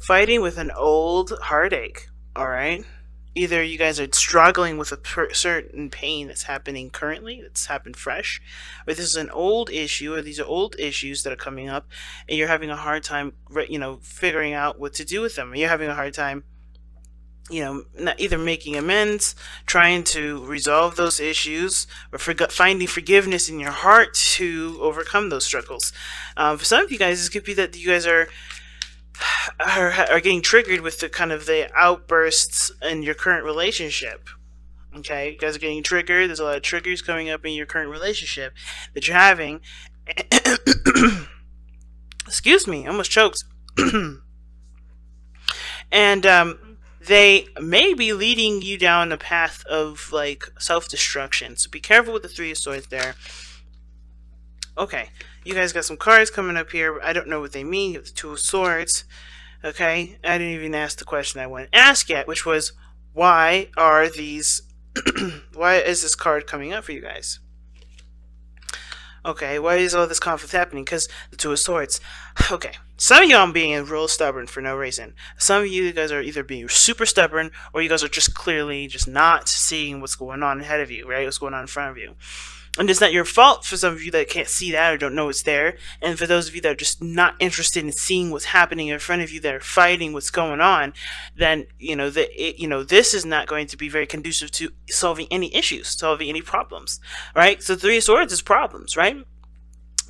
fighting with an old heartache, all right? Either you guys are struggling with a certain pain that's happening currently, that's happened fresh, or this is an old issue, or these are old issues that are coming up, and you're having a hard time, figuring out what to do with them. You're having a hard time, not either making amends, trying to resolve those issues, or finding forgiveness in your heart to overcome those struggles. For some of you guys, this could be that you guys are getting triggered with the outbursts in your current relationship. Okay, you guys are getting triggered. There's a lot of triggers coming up in your current relationship that you're having. Excuse me, I almost choked. And they may be leading you down a path of like self-destruction. So be careful with the Three of Swords there. Okay, you guys got some cards coming up here. I don't know what they mean. You have the Two of Swords. Okay, I didn't even ask the question I wanted to ask yet, which was, why are these... why is this card coming up for you guys? Okay, why is all this conflict happening? Because the Two of Swords. Okay, some of y'all are being real stubborn for no reason. Some of you guys are either being super stubborn, or you guys are just clearly just not seeing what's going on ahead of you, right? What's going on in front of you. And it's not your fault for some of you that can't see that or don't know it's there. And for those of you that are just not interested in seeing what's happening in front of you, that are fighting what's going on, then this is not going to be very conducive to solving any issues, solving any problems, right? So Three of Swords is problems, right?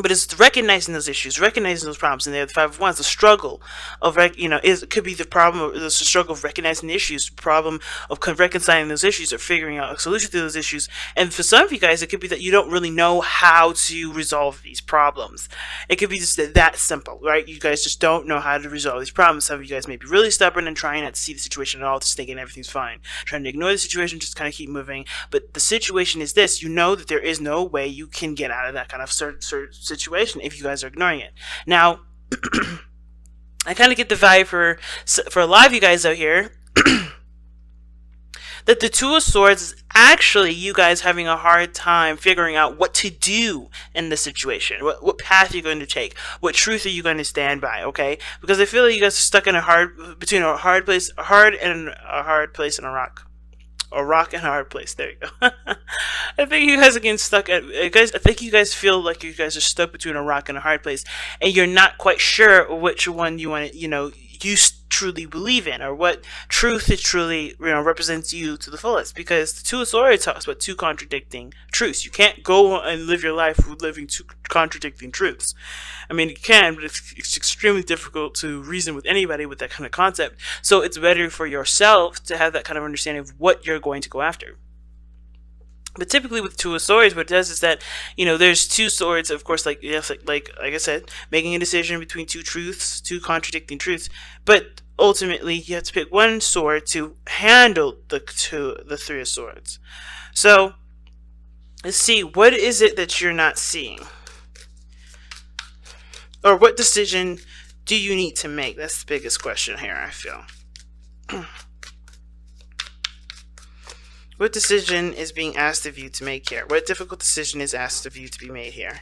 But it's recognizing those issues, recognizing those problems, and the Five of Wands, the struggle of, it could be the problem, the struggle of recognizing the issues, the problem of reconciling those issues, or figuring out a solution to those issues. And for some of you guys, it could be that you don't really know how to resolve these problems. It could be just that simple, right? You guys just don't know how to resolve these problems. Some of you guys may be really stubborn and trying not to see the situation at all, just thinking everything's fine, trying to ignore the situation, just kind of keep moving. But the situation is this: you know that there is no way you can get out of that kind of situation if you guys are ignoring it. Now, I kind of get the vibe for a lot of you guys out here that the Two of Swords is actually you guys having a hard time figuring out what to do in this situation, what path you're going to take, what truth are you going to stand by, okay? Because I feel like you guys are stuck in between a hard place and a rock. A rock and a hard place. There you go. I think you guys are getting stuck I think you guys feel like you guys are stuck between a rock and a hard place, and you're not quite sure which one you want to, you truly believe in, or what truth it truly, represents you to the fullest. Because the Two of Swords talks about two contradicting truths. You can't go and live your life with living two contradicting truths. I mean, you can, but it's extremely difficult to reason with anybody with that kind of concept. So it's better for yourself to have that kind of understanding of what you're going to go after. But typically with Two of Swords, what it does is that, there's two swords, of course, like I said, making a decision between two truths, two contradicting truths. But ultimately, you have to pick one sword to handle the Three of Swords. So, let's see, what is it that you're not seeing? Or what decision do you need to make? That's the biggest question here, I feel. What decision is being asked of you to make here? What difficult decision is asked of you to be made here?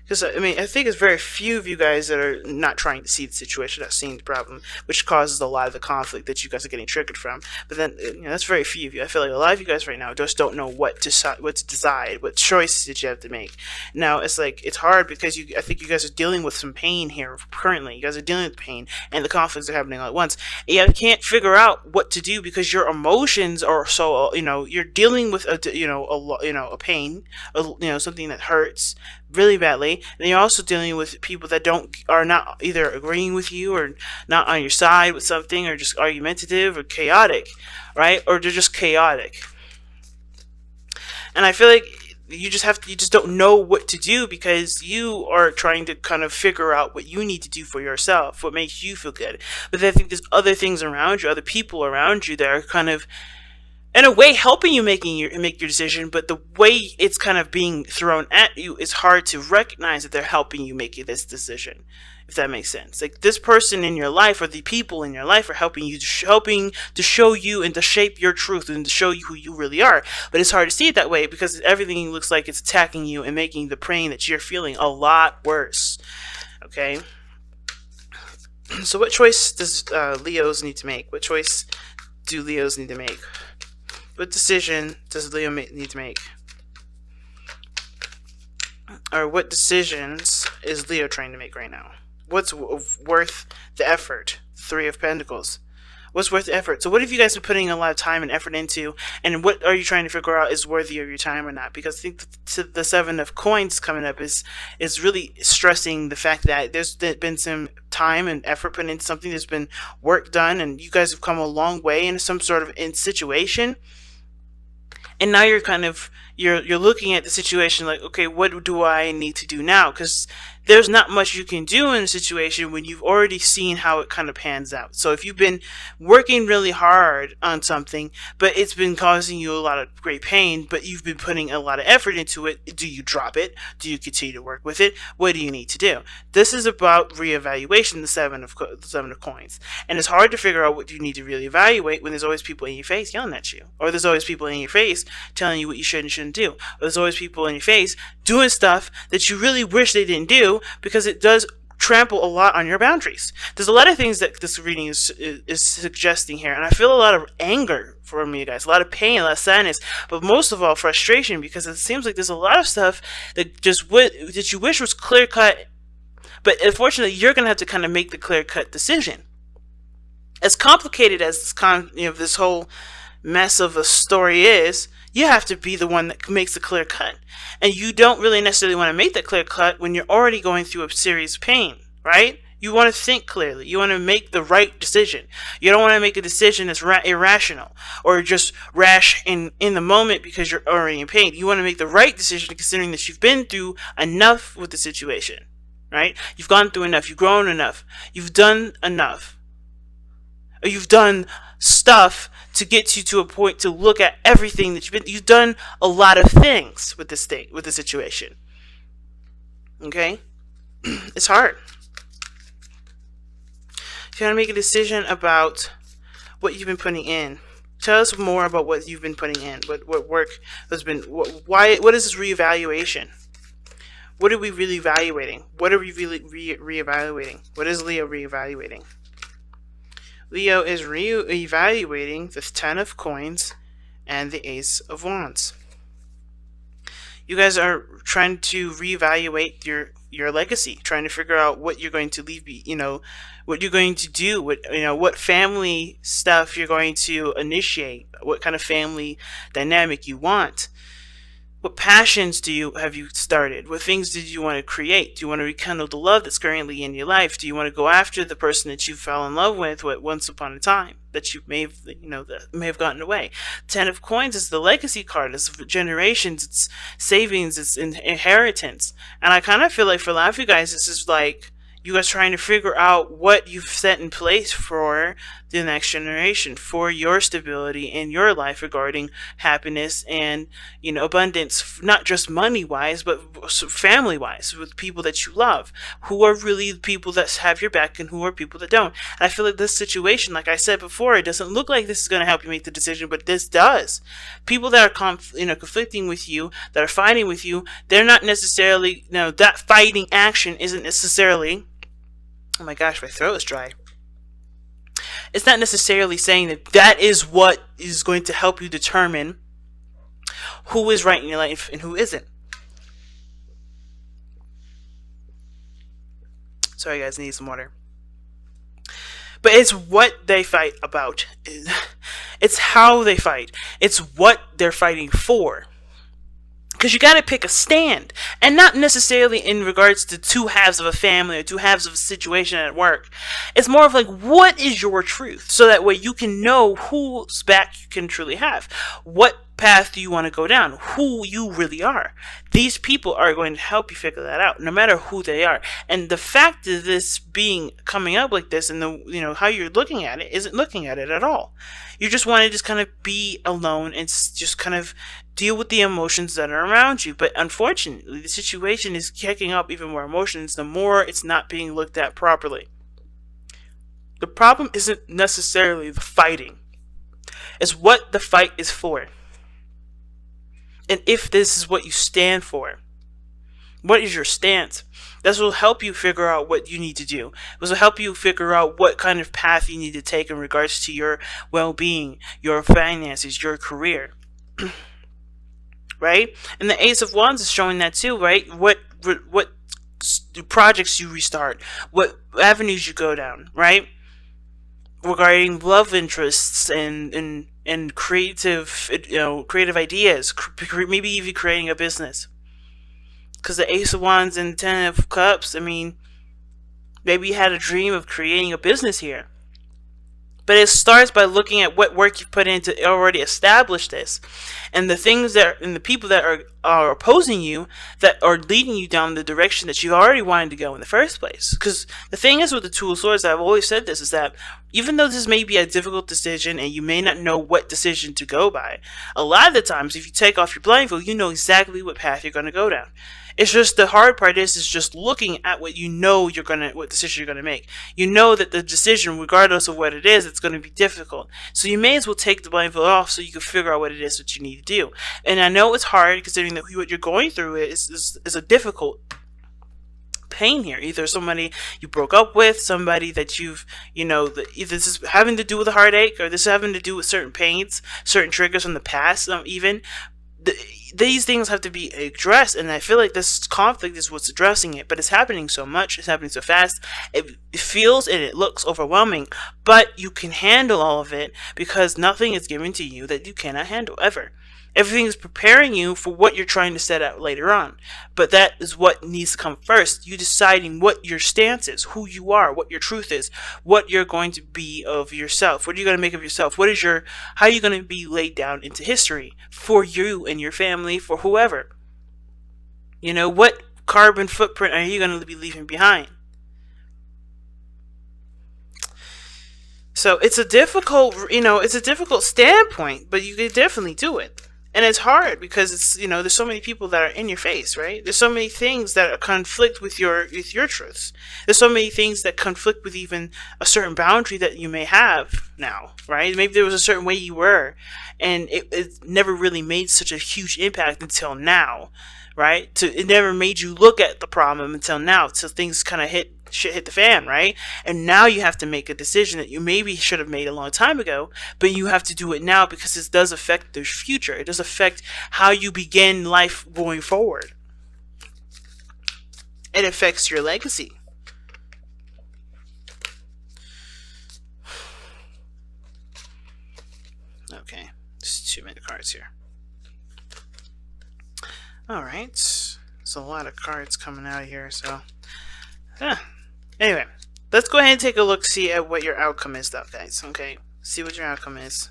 Because, I think it's very few of you guys that are not trying to see the situation, not seeing the problem, which causes a lot of the conflict that you guys are getting triggered from. But then, that's very few of you. I feel like a lot of you guys right now just don't know what to decide, what choices that you have to make. Now, it's hard because I think you guys are dealing with some pain here currently. You guys are dealing with pain, and the conflicts are happening all at once. And you can't figure out what to do because your emotions are so, you're dealing with a pain, something that hurts really badly, and you're also dealing with people that are not either agreeing with you, or not on your side with something, or just argumentative or chaotic, right? Or they're just chaotic. And I feel like you just don't know what to do because you are trying to kind of figure out what you need to do for yourself, what makes you feel good. But I think there's other things around you, other people around you that are kind of, in a way, helping you make your decision, but the way it's kind of being thrown at you is hard to recognize that they're helping you make this decision, if that makes sense. Like, this person in your life, or the people in your life, are helping to show you and to shape your truth and to show you who you really are. But it's hard to see it that way because everything looks like it's attacking you and making the pain that you're feeling a lot worse. Okay? So what choice does Leo's need to make? What choice do Leos need to make? What decision does Leo need to make? Or what decisions is Leo trying to make right now? What's worth the effort? Three of Pentacles. What's worth the effort? So what have you guys been putting a lot of time and effort into, and what are you trying to figure out is worthy of your time or not? Because I think the Seven of Coins coming up is really stressing the fact that there's been some time and effort put into something, there's been work done, and you guys have come a long way in some sort of situation, and now you're kind of you're looking at the situation like, okay, what do I need to do now? Because there's not much you can do in a situation when you've already seen how it kind of pans out. So if you've been working really hard on something, but it's been causing you a lot of great pain, but you've been putting a lot of effort into it, do you drop it? Do you continue to work with it? What do you need to do? This is about reevaluation, the seven of coins, and it's hard to figure out what you need to really evaluate when there's always people in your face yelling at you, or there's always people in your face telling you what you should and shouldn't do, or there's always people in your face doing stuff that you really wish they didn't do, because it does trample a lot on your boundaries. There's a lot of things that this reading is suggesting here, and I feel a lot of anger from you guys, a lot of pain, a lot of sadness, but most of all frustration, because it seems like there's a lot of stuff that that you wish was clear cut, but unfortunately you're gonna have to kind of make the clear cut decision. As complicated as this whole mess of a story is, you have to be the one that makes the clear cut. And you don't really necessarily want to make that clear cut when you're already going through a serious pain, right? You want to think clearly. You want to make the right decision. You don't want to make a decision that's irrational or just rash in the moment because you're already in pain. You want to make the right decision considering that you've been through enough with the situation, right? You've gone through enough. You've grown enough. You've done enough. Or you've done stuff to get you to a point to look at everything that you've done a lot of things with this thing, with the situation. Okay? It's hard. If you want to make a decision about what you've been putting in, tell us more about what you've been putting in. What work has been, what is this reevaluation? What are we really evaluating? What are we really reevaluating? What is Leo reevaluating? Leo is re-evaluating the Ten of Coins and the Ace of Wands. You guys are trying to reevaluate your legacy, trying to figure out what you're going to leave, what you're going to do, what family stuff you're going to initiate, what kind of family dynamic you want. What passions have you started? What things did you want to create? Do you want to rekindle the love that's currently in your life? Do you want to go after the person that you fell in love with once upon a time that you may have, that may have gotten away? Ten of Coins is the legacy card. It's generations. It's savings. It's inheritance. And I kind of feel like for a lot of you guys, this is like you guys trying to figure out what you've set in place for the next generation, for your stability in your life regarding happiness and, abundance, not just money-wise, but family-wise, with people that you love, who are really the people that have your back and who are people that don't. And I feel like this situation, like I said before, it doesn't look like this is going to help you make the decision, but this does. People that are conflicting with you, that are fighting with you, they're not necessarily, that fighting action isn't necessarily, oh my gosh, my throat is dry. It's not necessarily saying that is what is going to help you determine who is right in your life and who isn't. Sorry guys, I need some water. But it's what they fight about. It's how they fight. It's what they're fighting for. Because you got to pick a stand, and not necessarily in regards to two halves of a family or two halves of a situation at work. It's more of like, what is your truth? So that way you can know whose back you can truly have. What path do you want to go down? Who you really are. These people are going to help you figure that out, no matter who they are. And the fact of this coming up like this, and how you're looking at it, isn't looking at it at all. You just want to just kind of be alone and just kind of deal with the emotions that are around you. But unfortunately, the situation is kicking up even more emotions the more it's not being looked at properly. The problem isn't necessarily the fighting. It's what the fight is for. And if this is what you stand for. What is your stance? This will help you figure out what you need to do. This will help you figure out what kind of path you need to take in regards to your well-being, your finances, your career, right? And the Ace of Wands is showing that too, right? What projects you restart, what avenues you go down, right? Regarding love interests and creative, creative ideas, maybe even creating a business. Because the Ace of Wands and Ten of Cups, I mean, maybe you had a dream of creating a business here. But it starts by looking at what work you've put in to already establish this. And the things and the people that are opposing you, that are leading you down the direction that you already wanted to go in the first place. Because the thing is with the Two of Swords, I've always said this, is that even though this may be a difficult decision and you may not know what decision to go by, a lot of the times if you take off your blindfold, you know exactly what path you're going to go down. It's just the hard part is just looking at what you know what decision you're gonna make. You know that the decision, regardless of what it is, it's gonna be difficult. So you may as well take the blindfold off so you can figure out what it is that you need to do. And I know it's hard considering that what you're going through is a difficult pain here. Either somebody you broke up with, somebody that you've, either this is having to do with a heartache, or this is having to do with certain pains, certain triggers from the past, even. These things have to be addressed, and I feel like this conflict is what's addressing it, but it's happening so much, it's happening so fast, it feels and it looks overwhelming, but you can handle all of it because nothing is given to you that you cannot handle, ever. Everything is preparing you for what you're trying to set out later on. But that is what needs to come first. You deciding what your stance is, who you are, what your truth is, what you're going to be of yourself. What are you going to make of yourself? How are you going to be laid down into history for you and your family, for whoever? What carbon footprint are you going to be leaving behind? So it's a difficult, standpoint, but you can definitely do it. And it's hard because there's so many people that are in your face, right? There's so many things that conflict with your truths. There's so many things that conflict with even a certain boundary that you may have now, right? Maybe there was a certain way you were, and it never really made such a huge impact until now, right? It never made you look at the problem until now, till things kind of hit the fan, right? And now you have to make a decision that you maybe should have made a long time ago, but you have to do it now because it does affect the future. It does affect how you begin life going forward. It affects your legacy. Okay, just too many cards here. Alright, there's a lot of cards coming out of here, so anyway, let's go ahead and take a look, see at what your outcome is, though, guys. Okay, see what your outcome is.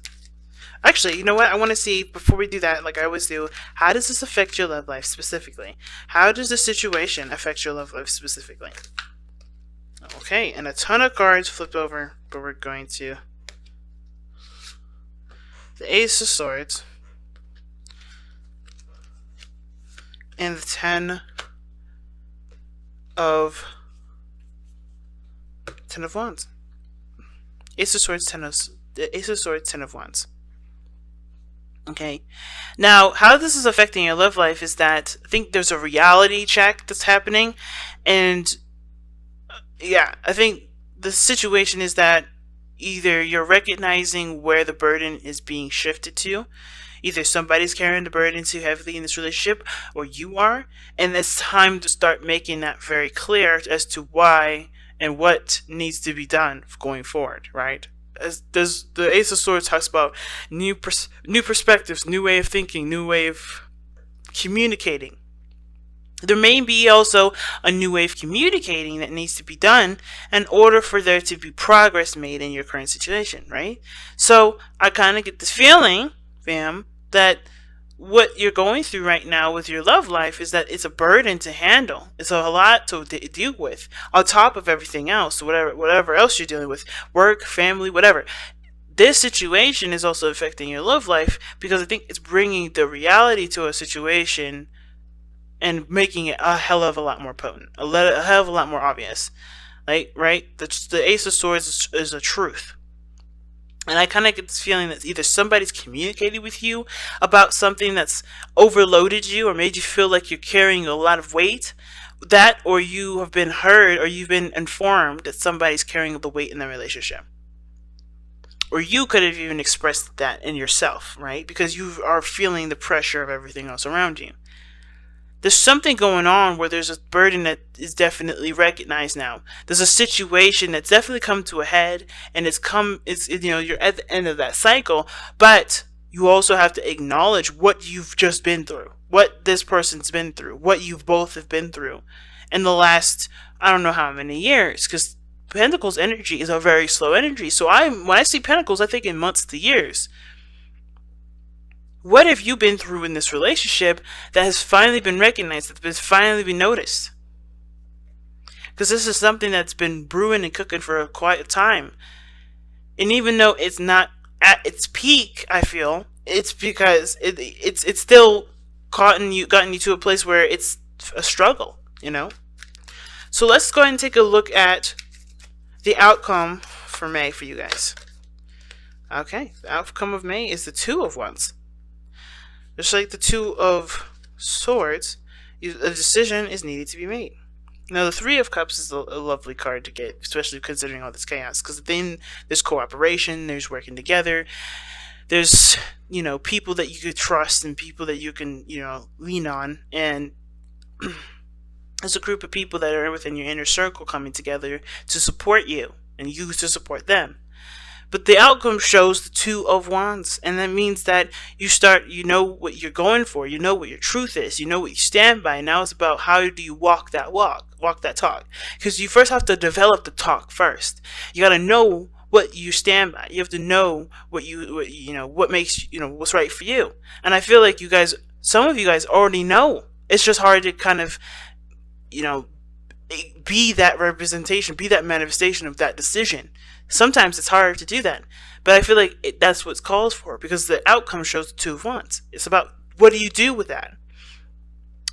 Actually, you know what? I want to see, before we do that, like I always do, how does this affect your love life specifically? How does this situation affect your love life specifically? Okay, and a ton of cards flipped over, but we're going to the Ace of Swords and the Ten of Wands. Ace of Swords, Ten of Wands. Okay. Now, how this is affecting your love life is that I think there's a reality check that's happening, and yeah, I think the situation is that either you're recognizing where the burden is being shifted to. Either somebody's carrying the burden too heavily in this relationship, or you are, and it's time to start making that very clear as to why and what needs to be done going forward, right? As the Ace of Swords talks about new perspectives, new way of thinking, new way of communicating. There may be also a new way of communicating that needs to be done in order for there to be progress made in your current situation, right? So I kind of get this feeling, fam, that what you're going through right now with your love life is that it's a burden to handle. It's a lot to deal with on top of everything else, whatever else you're dealing with, work, family, whatever. This situation is also affecting your love life because I think it's bringing the reality to a situation and making it a hell of a lot more potent, a hell of a lot more obvious. Like, right? The Ace of Swords is a truth. And I kind of get this feeling that either somebody's communicated with you about something that's overloaded you or made you feel like you're carrying a lot of weight. That, or you have been heard or you've been informed that somebody's carrying the weight in the relationship. Or you could have even expressed that in yourself, right? Because you are feeling the pressure of everything else around you. There's something going on where there's a burden that is definitely recognized now. There's a situation that's definitely come to a head, and you're at the end of that cycle, but you also have to acknowledge what you've just been through, what this person's been through, what you've both have been through in the last, I don't know how many years, because Pentacles energy is a very slow energy. So when I see Pentacles, I think in months to years. What have you been through in this relationship that has finally been recognized, that's been finally been noticed? Because this is something that's been brewing and cooking for quite a time. And even though it's not at its peak, I feel, it's because it's still gotten you to a place where it's a struggle, So let's go ahead and take a look at the outcome for May for you guys. Okay, the outcome of May is the Two of Wands. Just like the Two of Swords, a decision is needed to be made. Now, the Three of Cups is a lovely card to get, especially considering all this chaos, because then there's cooperation, there's working together, there's, people that you could trust and people that you can, lean on, and there's a group of people that are within your inner circle coming together to support you, and you to support them. But the outcome shows the Two of Wands, and that means that you know what you're going for, you know what your truth is, you know what you stand by. Now it's about how do you walk that talk. Because you first have to develop the talk first. You got to know what you stand by. You have to know what makes, what's right for you. And I feel like some of you guys already know. It's just hard to kind of, be that representation, be that manifestation of that decision. Sometimes it's hard to do that, but I feel like that's what's called for, because the outcome shows the Two of Wands. It's about, what do you do with that?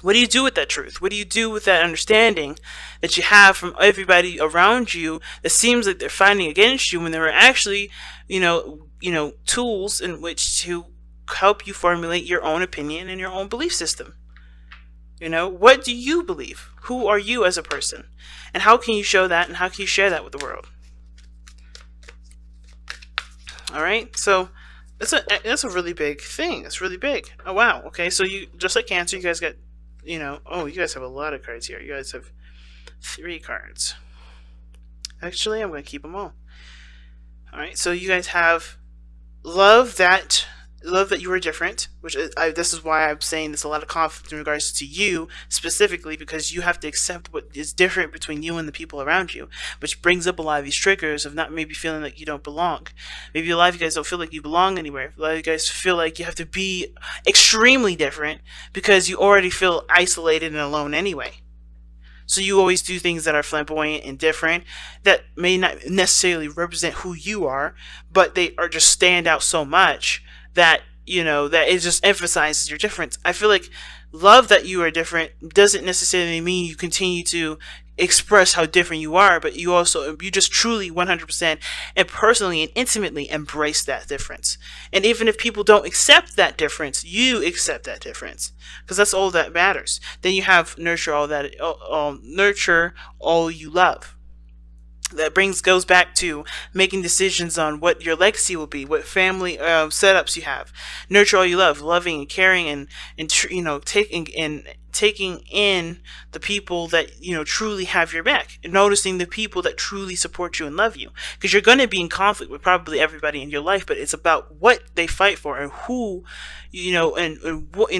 What do you do with that truth? What do you do with that understanding that you have from everybody around you that seems like they're fighting against you when there are actually, tools in which to help you formulate your own opinion and your own belief system? What do you believe? Who are you as a person? And how can you show that, and how can you share that with the world? Alright, so that's a really big thing. It's really big. Oh, wow. Okay, so you, just like Cancer, you guys got, you guys have a lot of cards here. You guys have 3 cards. Actually, I'm going to keep them all. Alright, so you guys have love that you are different, which this is why I'm saying there's a lot of conflict in regards to you specifically, because you have to accept what is different between you and the people around you, which brings up a lot of these triggers of not maybe feeling like you don't belong. Maybe a lot of you guys don't feel like you belong anywhere. A lot of you guys feel like you have to be extremely different because you already feel isolated and alone anyway. So you always do things that are flamboyant and different, that may not necessarily represent who you are, but they are just stand out so much that that it just emphasizes your difference. I feel like love that you are different doesn't necessarily mean you continue to express how different you are, but you just truly 100% and personally and intimately embrace that difference. And even if people don't accept that difference, you accept that difference, because that's all that matters. Then you have nurture all you love. That goes back to making decisions on what your legacy will be, what family setups you have. Nurture all you love, loving and caring, and taking in the people that truly have your back, and noticing the people that truly support you and love you. Because you're going to be in conflict with probably everybody in your life, but it's about what they fight for and who, and what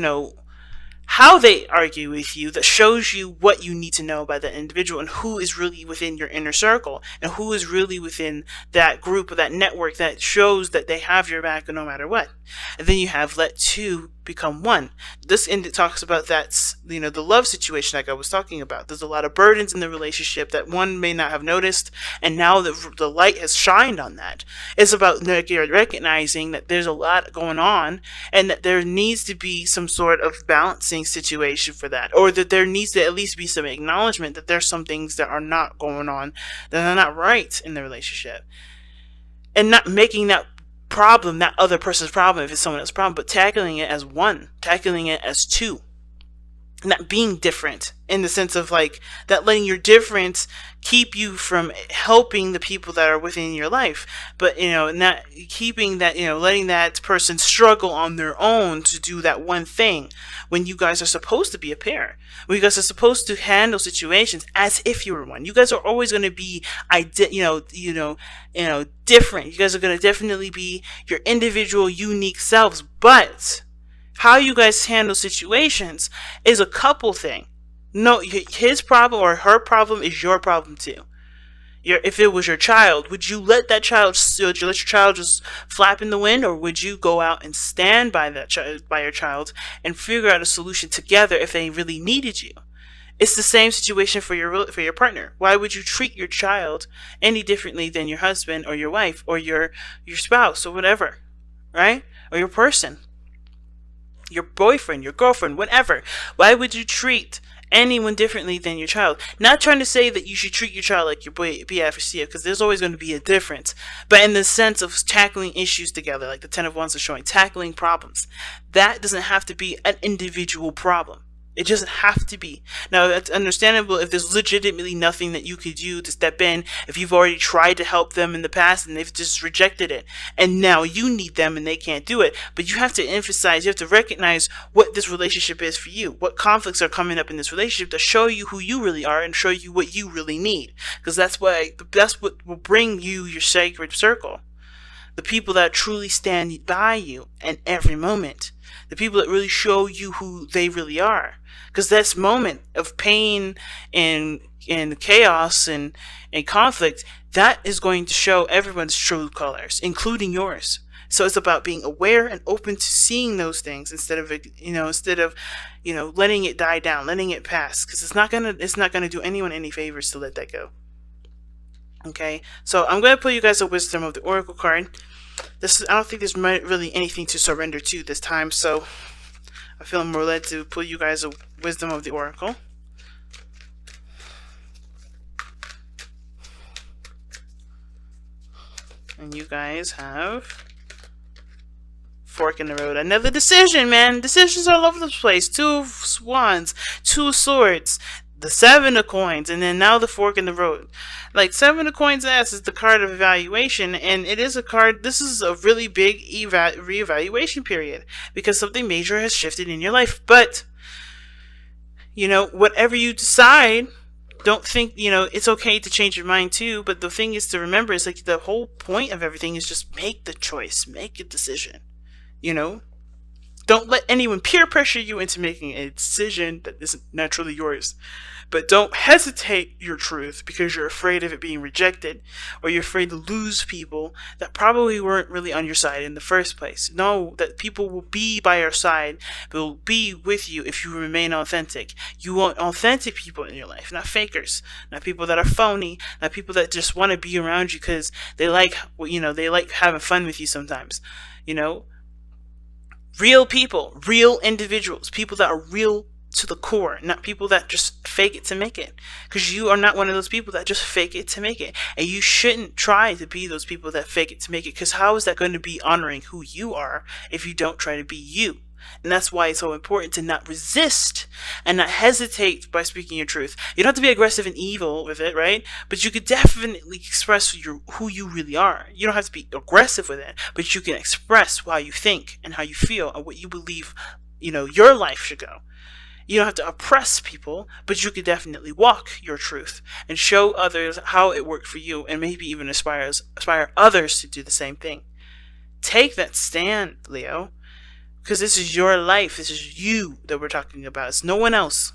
how they argue with you, that shows you what you need to know about that individual, and who is really within your inner circle, and who is really within that group or that network that shows that they have your back no matter what. And then you have let two become one. This end talks about that, the love situation like I was talking about. There's a lot of burdens in the relationship that one may not have noticed, and now the light has shined on that. It's about recognizing that there's a lot going on, and that there needs to be some sort of balancing situation for that, or that there needs to at least be some acknowledgement that there's some things that are not going on, that are not right in the relationship, and not making that problem, not other person's problem if it's someone else's problem, but tackling it as one, tackling it as two, not being different in the sense of like that, letting your difference keep you from helping the people that are within your life, but not keeping that, letting that person struggle on their own to do that one thing, when you guys are supposed to be a pair, when you guys are supposed to handle situations as if you were one. You guys are always going to be different. You guys are going to definitely be your individual unique selves, but how you guys handle situations is a couple thing. No, his problem or her problem is your problem too. If it was your child, would you let that child? Would you let your child just flap in the wind, or would you go out and stand by by your child, and figure out a solution together if they really needed you? It's the same situation for your partner. Why would you treat your child any differently than your husband or your wife or your spouse or whatever, right? Or your person, your boyfriend, your girlfriend, whatever. Why would you treat anyone differently than your child? Not trying to say that you should treat your child like your BF or CF, because there's always going to be a difference. But in the sense of tackling issues together, like the 10 of Wands is showing, tackling problems, that doesn't have to be an individual problem. It doesn't have to be. Now, it's understandable if there's legitimately nothing that you could do to step in, if you've already tried to help them in the past and they've just rejected it, and now you need them and they can't do it. But you have to emphasize, you have to recognize what this relationship is for you, what conflicts are coming up in this relationship to show you who you really are and show you what you really need. Because that's what will bring you your sacred circle. The people that truly stand by you in every moment. The people that really show you who they really are. Because this moment of pain and chaos and conflict, that is going to show everyone's true colors, including yours. So it's about being aware and open to seeing those things instead of letting it die down, letting it pass. Because it's not gonna do anyone any favors to let that go. Okay, so I'm going to pull you guys a Wisdom of the Oracle card. I don't think there's really anything to surrender to this time, so I feel more led to pull you guys a Wisdom of the Oracle. And you guys have Fork in the Road. Another decision, man. Decisions all over the place. 2 of Wands, 2 of Swords, the 7 of Coins, and then now the Fork in the Road. Like, 7 of Coins ass is the card of evaluation, and it is a card, this is a really big reevaluation period, because something major has shifted in your life. But, whatever you decide, don't think, it's okay to change your mind too, but the thing is to remember is like the whole point of everything is just make the choice, make a decision, Don't let anyone peer pressure you into making a decision that isn't naturally yours. But don't hesitate your truth because you're afraid of it being rejected, or you're afraid to lose people that probably weren't really on your side in the first place. Know that people will be by your side, will be with you if you remain authentic. You want authentic people in your life, not fakers, not people that are phony, not people that just want to be around you because they like, they like having fun with you sometimes, Real people, real individuals, people that are real to the core, not people that just fake it to make it. Because you are not one of those people that just fake it to make it. And you shouldn't try to be those people that fake it to make it, because how is that going to be honoring who you are if you don't try to be you? And that's why it's so important to not resist and not hesitate by speaking your truth. You don't have to be aggressive and evil with it, right? But you could definitely express who you really are. You don't have to be aggressive with it, but you can express how you think and how you feel and what you believe, your life should go. You don't have to oppress people, but you could definitely walk your truth and show others how it worked for you, and maybe even inspire others to do the same thing. Take that stand, Leo. Because this is your life. This is you that we're talking about. It's no one else.